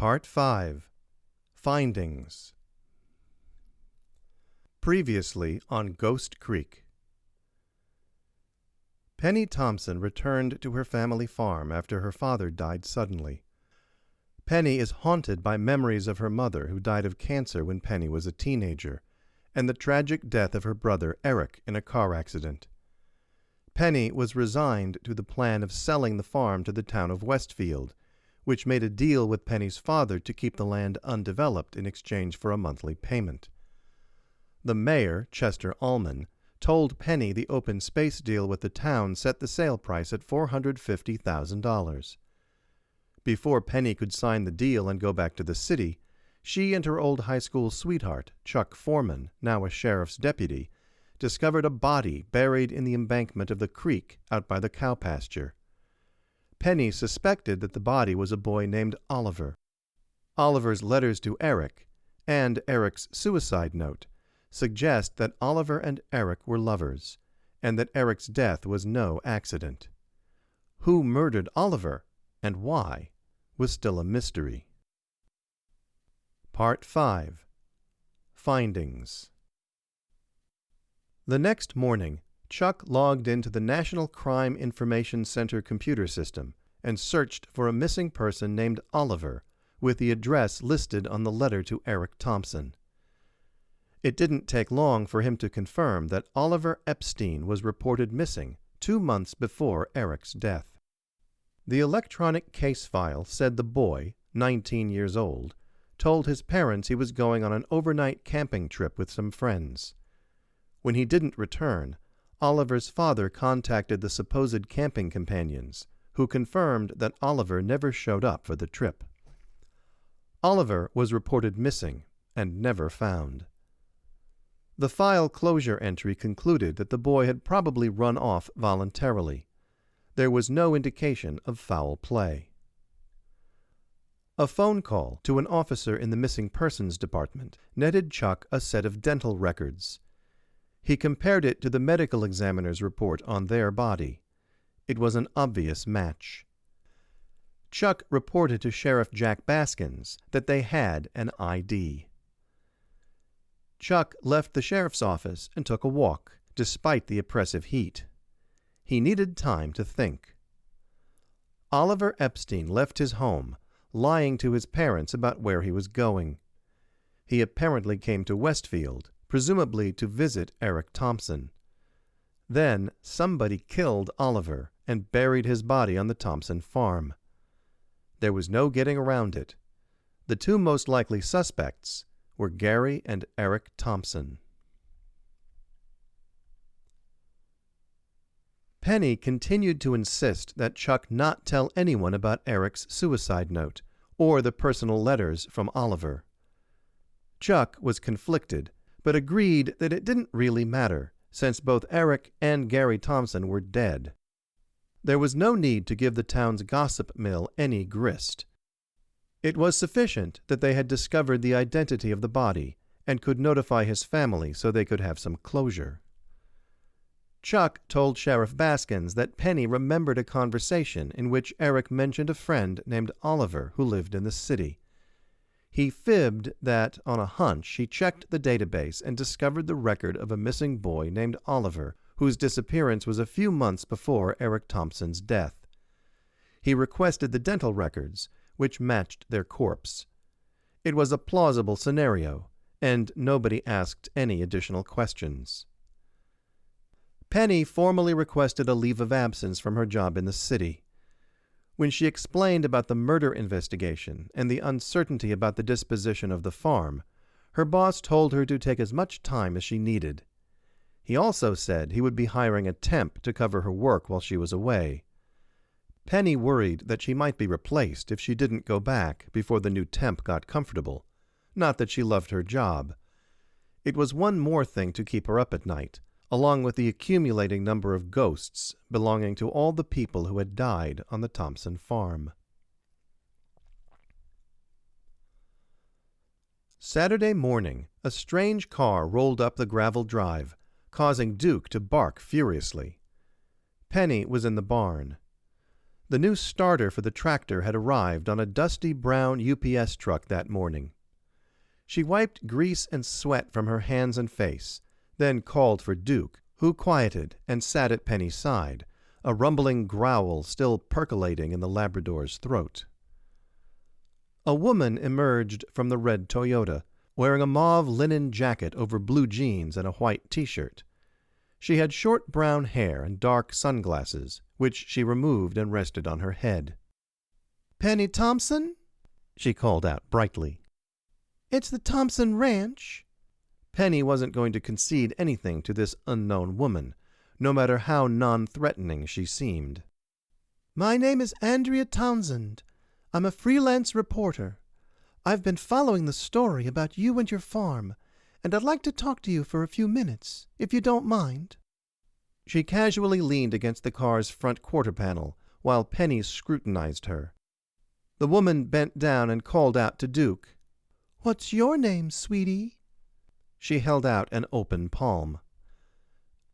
Part 5. Findings. Previously on Ghost Creek. Penny Thompson returned to her family farm after her father died suddenly. Penny is haunted by memories of her mother, who died of cancer when Penny was a teenager, and the tragic death of her brother Eric in a car accident. Penny was resigned to the plan of selling the farm to the town of Westfield, which made a deal with Penny's father to keep the land undeveloped in exchange for a monthly payment. The mayor, Chester Allman, told Penny the open space deal with the town set the sale price at $450,000. Before Penny could sign the deal and go back to the city, she and her old high school sweetheart, Chuck Foreman, now a sheriff's deputy, discovered a body buried in the embankment of the creek out by the cow pasture. Penny suspected that the body was a boy named Oliver. Oliver's letters to Eric, and Eric's suicide note, suggest that Oliver and Eric were lovers, and that Eric's death was no accident. Who murdered Oliver, and why, was still a mystery. Part 5. Findings. The next morning, Chuck logged into the National Crime Information Center computer system and searched for a missing person named Oliver, with the address listed on the letter to Eric Thompson. It didn't take long for him to confirm that Oliver Epstein was reported missing 2 months before Eric's death. The electronic case file said the boy, 19 years old, told his parents he was going on an overnight camping trip with some friends. When he didn't return, Oliver's father contacted the supposed camping companions, who confirmed that Oliver never showed up for the trip. Oliver was reported missing and never found. The file closure entry concluded that the boy had probably run off voluntarily. There was no indication of foul play. A phone call to an officer in the Missing Persons Department netted Chuck a set of dental records. He compared it to the medical examiner's report on their body. It was an obvious match. Chuck reported to Sheriff Jack Baskins that they had an ID. Chuck left the sheriff's office and took a walk, despite the oppressive heat. He needed time to think. Oliver Epstein left his home, lying to his parents about where he was going. He apparently came to Westfield, presumably to visit Eric Thompson. Then somebody killed Oliver and buried his body on the Thompson farm. There was no getting around it. The two most likely suspects were Gary and Eric Thompson. Penny continued to insist that Chuck not tell anyone about Eric's suicide note or the personal letters from Oliver. Chuck was conflicted, but agreed that it didn't really matter, since both Eric and Gary Thompson were dead. There was no need to give the town's gossip mill any grist. It was sufficient that they had discovered the identity of the body and could notify his family so they could have some closure. Chuck told Sheriff Baskins that Penny remembered a conversation in which Eric mentioned a friend named Oliver who lived in the city. He fibbed that, on a hunch, he checked the database and discovered the record of a missing boy named Oliver, whose disappearance was a few months before Eric Thompson's death. He requested the dental records, which matched their corpse. It was a plausible scenario, and nobody asked any additional questions. Penny formally requested a leave of absence from her job in the city. When she explained about the murder investigation and the uncertainty about the disposition of the farm, her boss told her to take as much time as she needed. He also said he would be hiring a temp to cover her work while she was away. Penny worried that she might be replaced if she didn't go back before the new temp got comfortable. Not that she loved her job. It was one more thing to keep her up at night, along with the accumulating number of ghosts belonging to all the people who had died on the Thompson farm. Saturday morning, a strange car rolled up the gravel drive, causing Duke to bark furiously. Penny was in the barn. The new starter for the tractor had arrived on a dusty brown UPS truck that morning. She wiped grease and sweat from her hands and face, then called for Duke, who quieted and sat at Penny's side, a rumbling growl still percolating in the Labrador's throat. A woman emerged from the red Toyota, wearing a mauve linen jacket over blue jeans and a white T-shirt. She had short brown hair and dark sunglasses, which she removed and rested on her head. "Penny Thompson?" she called out brightly. "It's the Thompson Ranch." Penny wasn't going to concede anything to this unknown woman, no matter how non-threatening she seemed. "My name is Andrea Townsend. I'm a freelance reporter. I've been following the story about you and your farm, and I'd like to talk to you for a few minutes, if you don't mind." She casually leaned against the car's front quarter panel, while Penny scrutinized her. The woman bent down and called out to Duke. "What's your name, sweetie?" She held out an open palm.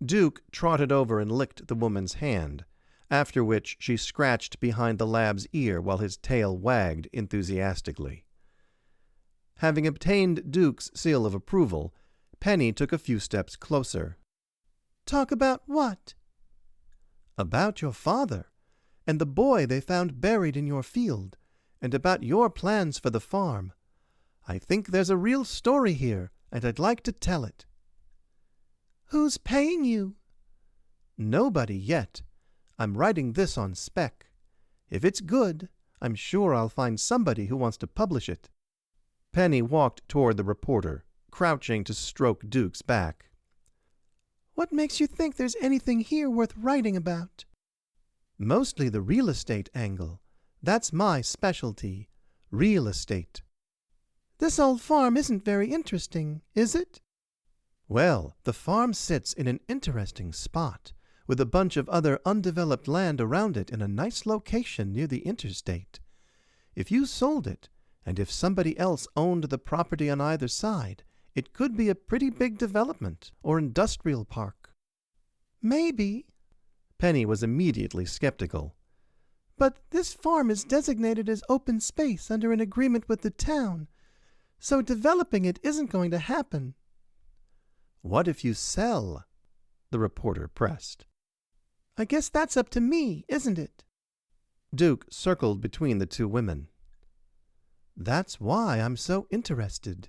Duke trotted over and licked the woman's hand, after which she scratched behind the lab's ear while his tail wagged enthusiastically. Having obtained Duke's seal of approval, Penny took a few steps closer. "Talk about what?" "About your father, and the boy they found buried in your field, and about your plans for the farm. I think there's a real story here, and I'd like to tell it." "Who's paying you?" "Nobody yet. I'm writing this on spec. If it's good, I'm sure I'll find somebody who wants to publish it." Penny walked toward the reporter, crouching to stroke Duke's back. "What makes you think there's anything here worth writing about?" "Mostly the real estate angle. That's my specialty. Real estate." "This old farm isn't very interesting, is it?" "Well, the farm sits in an interesting spot, with a bunch of other undeveloped land around it in a nice location near the interstate. If you sold it, and if somebody else owned the property on either side, it could be a pretty big development or industrial park." "Maybe." Penny was immediately skeptical. "But this farm is designated as open space under an agreement with the town, so developing it isn't going to happen." "What if you sell?" the reporter pressed. "I guess that's up to me, isn't it?" Duke circled between the two women. "That's why I'm so interested."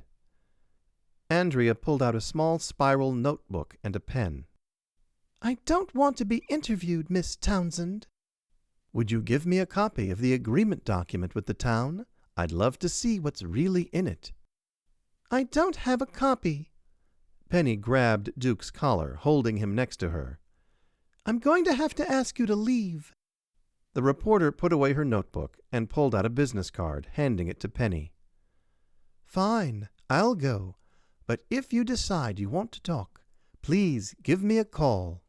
Andrea pulled out a small spiral notebook and a pen. "I don't want to be interviewed, Miss Townsend." "Would you give me a copy of the agreement document with the town? I'd love to see what's really in it." "I don't have a copy." Penny grabbed Duke's collar, holding him next to her. "I'm going to have to ask you to leave." The reporter put away her notebook and pulled out a business card, handing it to Penny. "Fine, I'll go. But if you decide you want to talk, please give me a call."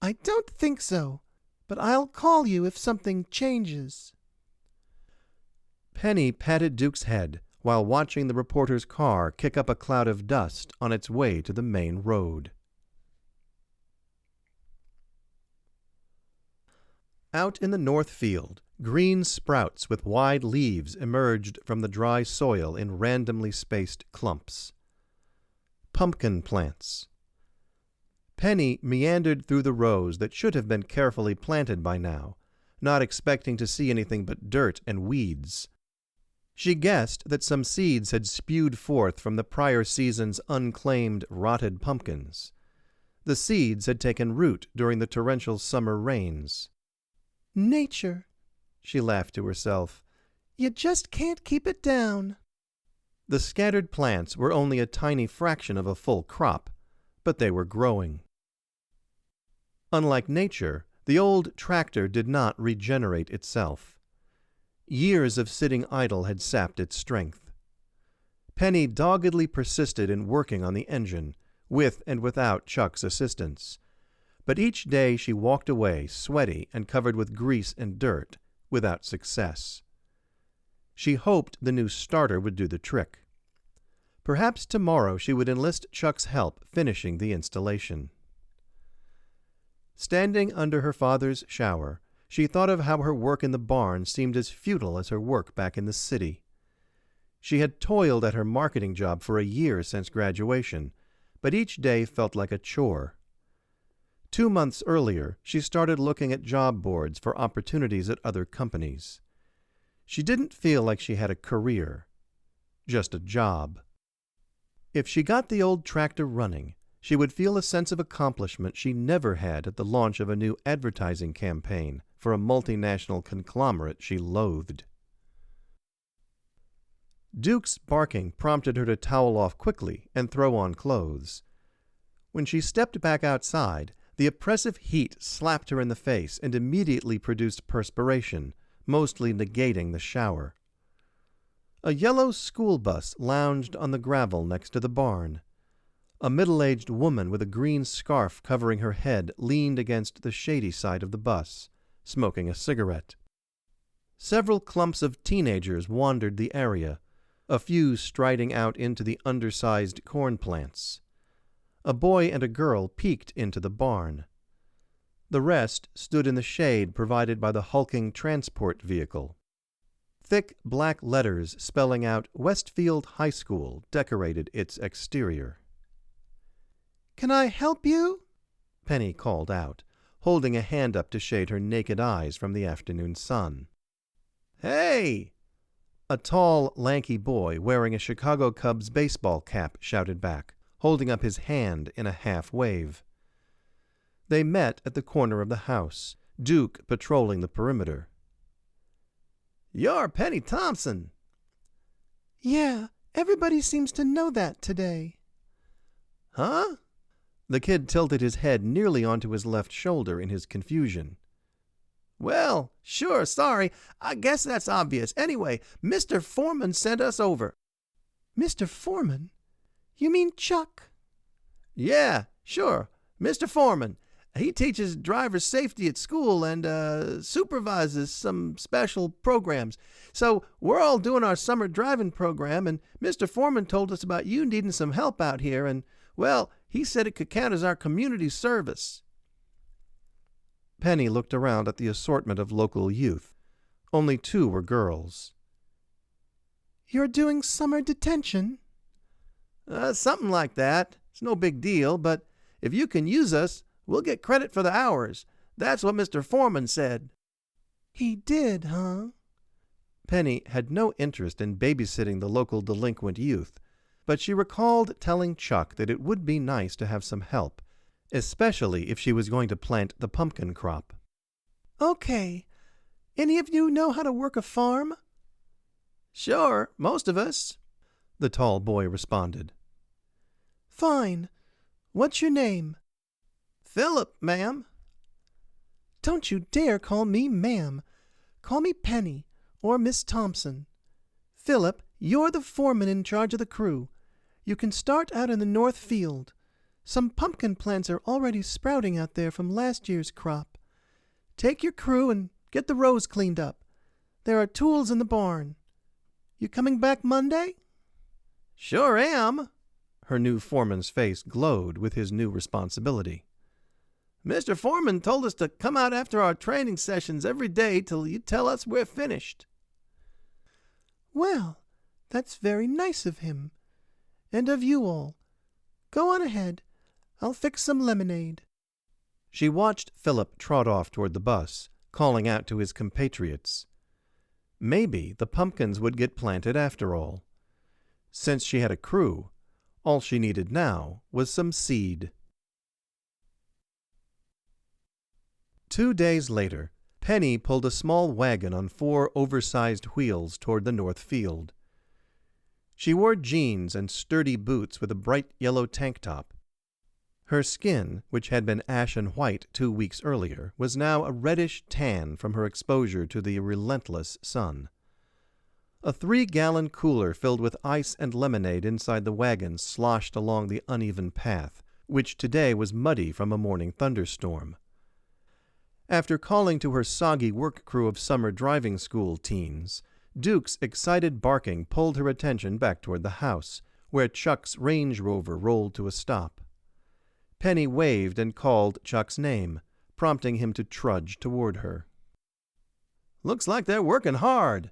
"I don't think so, but I'll call you if something changes." Penny patted Duke's head while watching the reporter's car kick up a cloud of dust on its way to the main road. Out in the north field, green sprouts with wide leaves emerged from the dry soil in randomly spaced clumps. Pumpkin plants. Penny meandered through the rows that should have been carefully planted by now, not expecting to see anything but dirt and weeds. She guessed that some seeds had spewed forth from the prior season's unclaimed, rotted pumpkins. The seeds had taken root during the torrential summer rains. "Nature," she laughed to herself. "You just can't keep it down." The scattered plants were only a tiny fraction of a full crop, but they were growing. Unlike nature, the old tractor did not regenerate itself. Years of sitting idle had sapped its strength. Penny doggedly persisted in working on the engine, with and without Chuck's assistance. But each day she walked away, sweaty and covered with grease and dirt, without success. She hoped the new starter would do the trick. Perhaps tomorrow she would enlist Chuck's help finishing the installation. Standing under her father's shower, She thought of how her work in the barn seemed as futile as her work back in the city. She had toiled at her marketing job for a year since graduation, but each day felt like a chore. 2 months earlier, she started looking at job boards for opportunities at other companies. She didn't feel like she had a career, just a job. If she got the old tractor running, she would feel a sense of accomplishment she never had at the launch of a new advertising campaign for a multinational conglomerate she loathed. Duke's barking prompted her to towel off quickly and throw on clothes. When she stepped back outside, the oppressive heat slapped her in the face and immediately produced perspiration, mostly negating the shower. A yellow school bus lounged on the gravel next to the barn. A middle-aged woman with a green scarf covering her head leaned against the shady side of the bus, smoking a cigarette. Several clumps of teenagers wandered the area, a few striding out into the undersized corn plants. A boy and a girl peeked into the barn. The rest stood in the shade provided by the hulking transport vehicle. Thick black letters spelling out Westfield High School decorated its exterior. "Can I help you?" Penny called out, holding a hand up to shade her naked eyes from the afternoon sun. "Hey!" A tall, lanky boy wearing a Chicago Cubs baseball cap shouted back, holding up his hand in a half wave. They met at the corner of the house, Duke patrolling the perimeter. "You're Penny Thompson." "Yeah, everybody seems to know that today." "Huh?" The kid tilted his head nearly onto his left shoulder in his confusion. "Well, sure, sorry. I guess that's obvious. Anyway, Mr. Foreman sent us over." "Mr. Foreman? You mean Chuck?" "Yeah, sure. Mr. Foreman. He teaches driver safety at school and supervises some special programs. So we're all doing our summer driving program, and Mr. Foreman told us about you needing some help out here, and, well, he said it could count as our community service." Penny looked around at the assortment of local youth. Only 2 were girls. "You're doing summer detention?" Something like that. It's no big deal, but if you can use us, we'll get credit for the hours. That's what Mr. Foreman said." "He did, huh?" Penny had no interest in babysitting the local delinquent youth, but she recalled telling Chuck that it would be nice to have some help, especially if she was going to plant the pumpkin crop. "Okay. Any of you know how to work a farm?" "Sure, most of us," the tall boy responded. "Fine. What's your name?" "Philip, ma'am." "Don't you dare call me ma'am. Call me Penny, or Miss Thompson. Philip, you're the foreman in charge of the crew. You can start out in the north field. Some pumpkin plants are already sprouting out there from last year's crop. Take your crew and get the rows cleaned up. There are tools in the barn. You coming back Monday?" "Sure am." Her new foreman's face glowed with his new responsibility. "Mr. Foreman told us to come out after our training sessions every day till you tell us we're finished." "Well, that's very nice of him. And of you all. Go on ahead. I'll fix some lemonade." She watched Philip trot off toward the bus, calling out to his compatriots. Maybe the pumpkins would get planted after all. Since she had a crew, all she needed now was some seed. 2 days later, Penny pulled a small wagon on 4 oversized wheels toward the north field. She wore jeans and sturdy boots with a bright yellow tank top. Her skin, which had been ashen white 2 weeks earlier, was now a reddish tan from her exposure to the relentless sun. A 3-gallon cooler filled with ice and lemonade inside the wagon sloshed along the uneven path, which today was muddy from a morning thunderstorm. After calling to her soggy work crew of summer driving school teens, Duke's excited barking pulled her attention back toward the house, where Chuck's Range Rover rolled to a stop. Penny waved and called Chuck's name, prompting him to trudge toward her. Looks like they're working hard,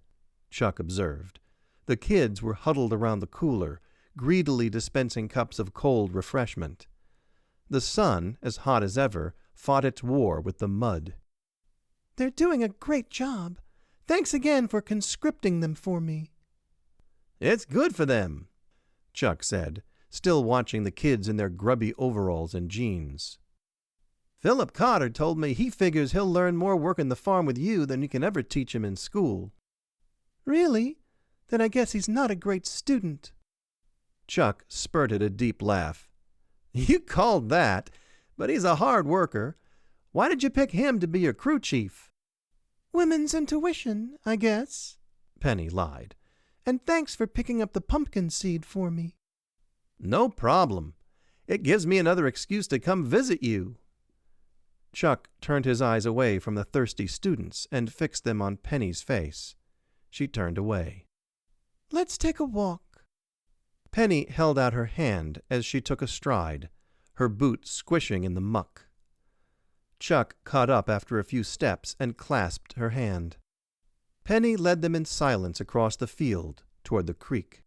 Chuck observed. The kids were huddled around the cooler, greedily dispensing cups of cold refreshment. The sun, as hot as ever, fought its war with the mud. They're doing a great job. Thanks again for conscripting them for me. It's good for them, Chuck said, still watching the kids in their grubby overalls and jeans. Philip Cotter told me he figures he'll learn more working the farm with you than you can ever teach him in school. Really? Then I guess he's not a great student. Chuck spurted a deep laugh. You called that, but he's a hard worker. Why did you pick him to be your crew chief? Women's intuition, I guess, Penny lied. And thanks for picking up the pumpkin seed for me. No problem. It gives me another excuse to come visit you. Chuck turned his eyes away from the thirsty students and fixed them on Penny's face. She turned away. Let's take a walk. Penny held out her hand as she took a stride, her boot squishing in the muck. Chuck caught up after a few steps and clasped her hand. Penny led them in silence across the field toward the creek.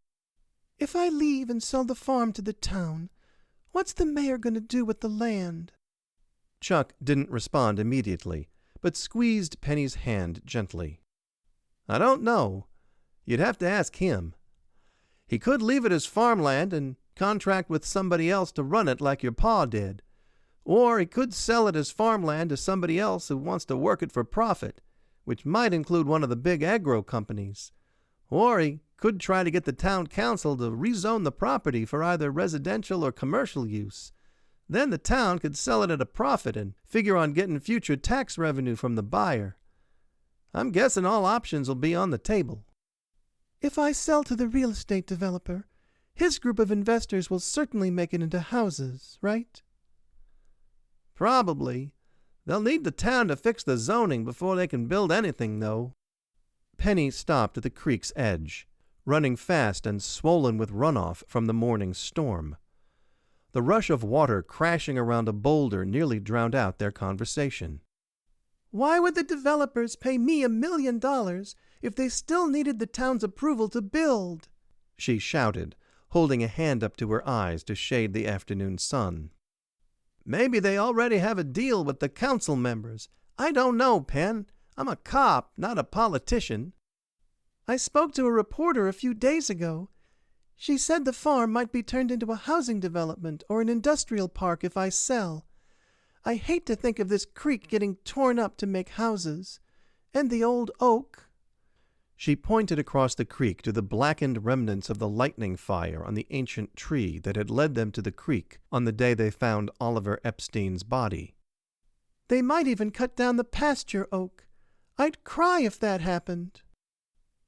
If I leave and sell the farm to the town, what's the mayor going to do with the land? Chuck didn't respond immediately, but squeezed Penny's hand gently. I don't know. You'd have to ask him. He could leave it as farmland and contract with somebody else to run it like your pa did. Or he could sell it as farmland to somebody else who wants to work it for profit, which might include one of the big agro companies. Or he could try to get the town council to rezone the property for either residential or commercial use. Then the town could sell it at a profit and figure on getting future tax revenue from the buyer. I'm guessing all options will be on the table. If I sell to the real estate developer, his group of investors will certainly make it into houses, right? Probably. They'll need the town to fix the zoning before they can build anything, though. Penny stopped at the creek's edge, running fast and swollen with runoff from the morning's storm. The rush of water crashing around a boulder nearly drowned out their conversation. Why would the developers pay me $1 million if they still needed the town's approval to build? She shouted, holding a hand up to her eyes to shade the afternoon sun. Maybe they already have a deal with the council members. I don't know, Pen. I'm a cop, not a politician. I spoke to a reporter a few days ago. She said the farm might be turned into a housing development or an industrial park if I sell. I hate to think of this creek getting torn up to make houses. And the old oak. She pointed across the creek to the blackened remnants of the lightning fire on the ancient tree that had led them to the creek on the day they found Oliver Epstein's body. They might even cut down the pasture oak. I'd cry if that happened.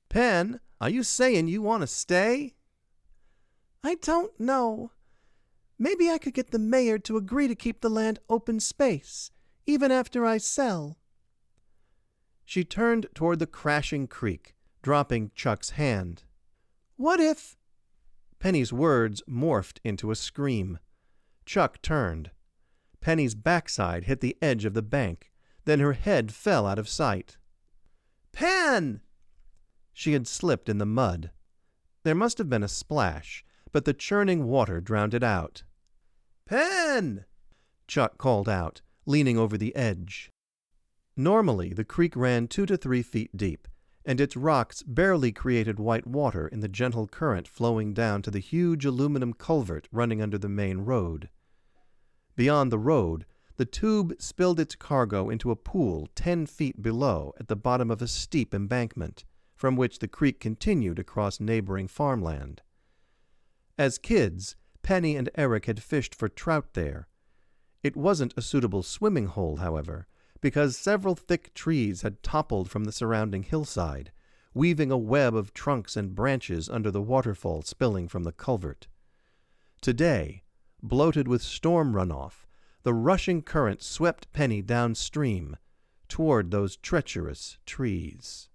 Pen, are you saying you want to stay? I don't know. Maybe I could get the mayor to agree to keep the land open space, even after I sell. She turned toward the crashing creek, dropping Chuck's hand. What if... Penny's words morphed into a scream. Chuck turned. Penny's backside hit the edge of the bank. Then her head fell out of sight. Pen! She had slipped in the mud. There must have been a splash, but the churning water drowned it out. Pen! Chuck called out, leaning over the edge. Normally, the creek ran 2 to 3 feet deep, and its rocks barely created white water in the gentle current flowing down to the huge aluminum culvert running under the main road. Beyond the road, the tube spilled its cargo into a pool 10 feet below at the bottom of a steep embankment, from which the creek continued across neighboring farmland. As kids, Penny and Eric had fished for trout there. It wasn't a suitable swimming hole, however, because several thick trees had toppled from the surrounding hillside, weaving a web of trunks and branches under the waterfall spilling from the culvert. Today, bloated with storm runoff, the rushing current swept Penny downstream, toward those treacherous trees.